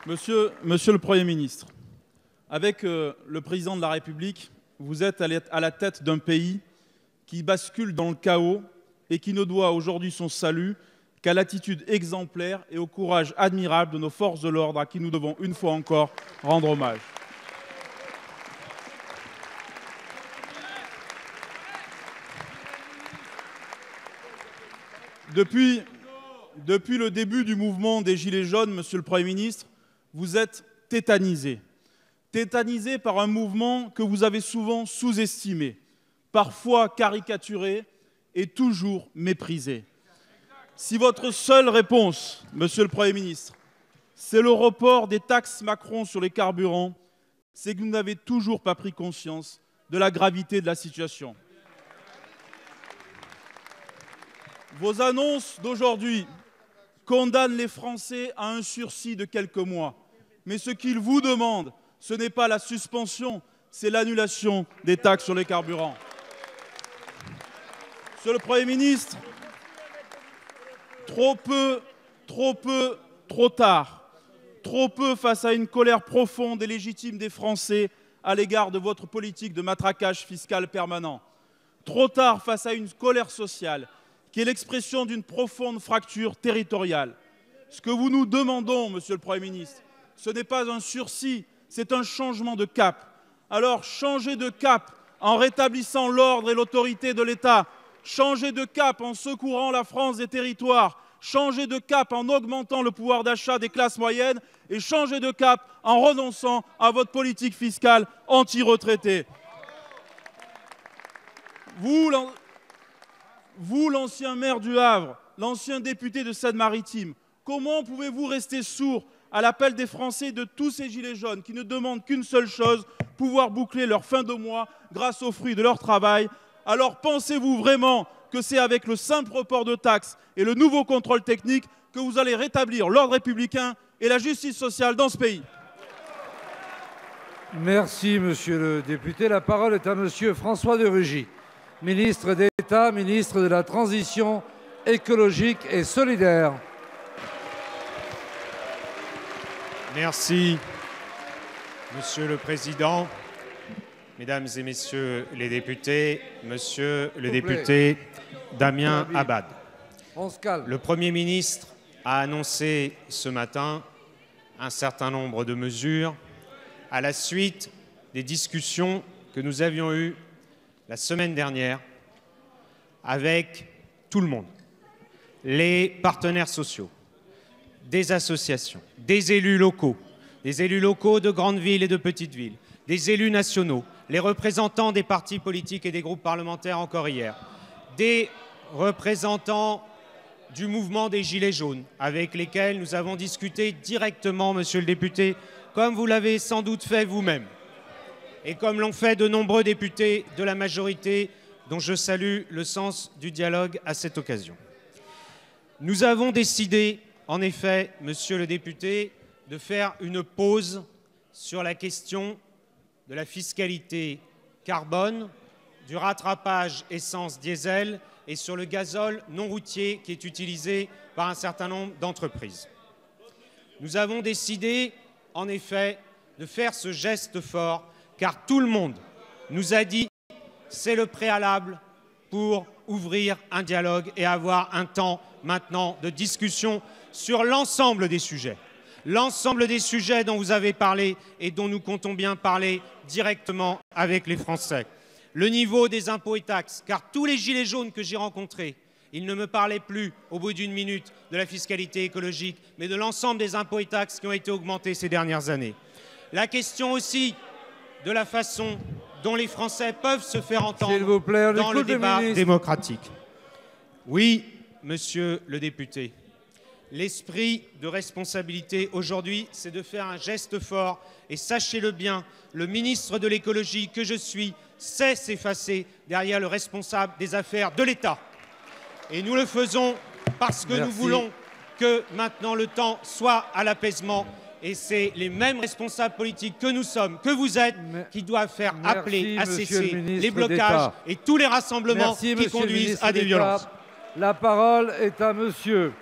Monsieur le Premier ministre, avec le président de la République, vous êtes à la tête d'un pays qui bascule dans le chaos et qui ne doit aujourd'hui son salut qu'à l'attitude exemplaire et au courage admirable de nos forces de l'ordre, à qui nous devons une fois encore rendre hommage. Depuis le début du mouvement des Gilets jaunes, Monsieur le Premier ministre, vous êtes tétanisé. Tétanisé par un mouvement que vous avez souvent sous-estimé, parfois caricaturé et toujours méprisé. Si votre seule réponse, Monsieur le Premier ministre, c'est le report des taxes Macron sur les carburants, c'est que vous n'avez toujours pas pris conscience de la gravité de la situation. Vos annonces d'aujourd'hui condamnent les Français à un sursis de quelques mois. Mais ce qu'ils vous demandent, ce n'est pas la suspension, c'est l'annulation des taxes sur les carburants. Monsieur le Premier ministre, trop peu, trop tard. Trop peu face à une colère profonde et légitime des Français à l'égard de votre politique de matraquage fiscal permanent. Trop tard face à une colère sociale qui est l'expression d'une profonde fracture territoriale. Ce que vous nous demandons, Monsieur le Premier ministre, ce n'est pas un sursis, c'est un changement de cap. Alors changez de cap en rétablissant l'ordre et l'autorité de l'État. Changez de cap en secourant la France des territoires. Changez de cap en augmentant le pouvoir d'achat des classes moyennes. Et changez de cap en renonçant à votre politique fiscale anti-retraités. Vous, l'ancien maire du Havre, l'ancien député de Seine-Maritime, comment pouvez-vous rester sourd à l'appel des Français de tous ces gilets jaunes qui ne demandent qu'une seule chose, pouvoir boucler leur fin de mois grâce aux fruits de leur travail? Alors pensez-vous vraiment que c'est avec le simple report de taxes et le nouveau contrôle technique que vous allez rétablir l'ordre républicain et la justice sociale dans ce pays? Merci, monsieur le député. La parole est à monsieur François de Rugy, ministre d'État, ministre de la Transition écologique et solidaire. Merci, Monsieur le Président, Mesdames et Messieurs les députés, Monsieur le député Damien Abad. On se calme. Le Premier ministre a annoncé ce matin un certain nombre de mesures à la suite des discussions que nous avions eues la semaine dernière avec tout le monde, les partenaires sociaux, des associations, des élus locaux de grandes villes et de petites villes, des élus nationaux, les représentants des partis politiques et des groupes parlementaires encore hier, des représentants du mouvement des Gilets jaunes avec lesquels nous avons discuté directement, monsieur le député, comme vous l'avez sans doute fait vous-même et comme l'ont fait de nombreux députés de la majorité dont je salue le sens du dialogue à cette occasion. Nous avons décidé, en effet, monsieur le député, de faire une pause sur la question de la fiscalité carbone, du rattrapage essence-diesel et sur le gazole non routier qui est utilisé par un certain nombre d'entreprises. Nous avons décidé, en effet, de faire ce geste fort, car tout le monde nous a dit que c'est le préalable pour ouvrir un dialogue et avoir un temps maintenant de discussion sur l'ensemble des sujets dont vous avez parlé et dont nous comptons bien parler directement avec les Français. Le niveau des impôts et taxes, car tous les gilets jaunes que j'ai rencontrés, ils ne me parlaient plus, au bout d'une minute, de la fiscalité écologique, mais de l'ensemble des impôts et taxes qui ont été augmentés ces dernières années. La question aussi de la façon dont les Français peuvent se faire entendre dans le débat démocratique. Oui, monsieur le député, l'esprit de responsabilité aujourd'hui, c'est de faire un geste fort. Et sachez-le bien, le ministre de l'écologie que je suis sait s'effacer derrière le responsable des affaires de l'État. Et nous le faisons parce que nous voulons que maintenant le temps soit à l'apaisement. Et c'est les mêmes responsables politiques que nous sommes, que vous êtes, qui doivent faire appeler à cesser les blocages et tous les rassemblements qui conduisent à des violences. La parole est à monsieur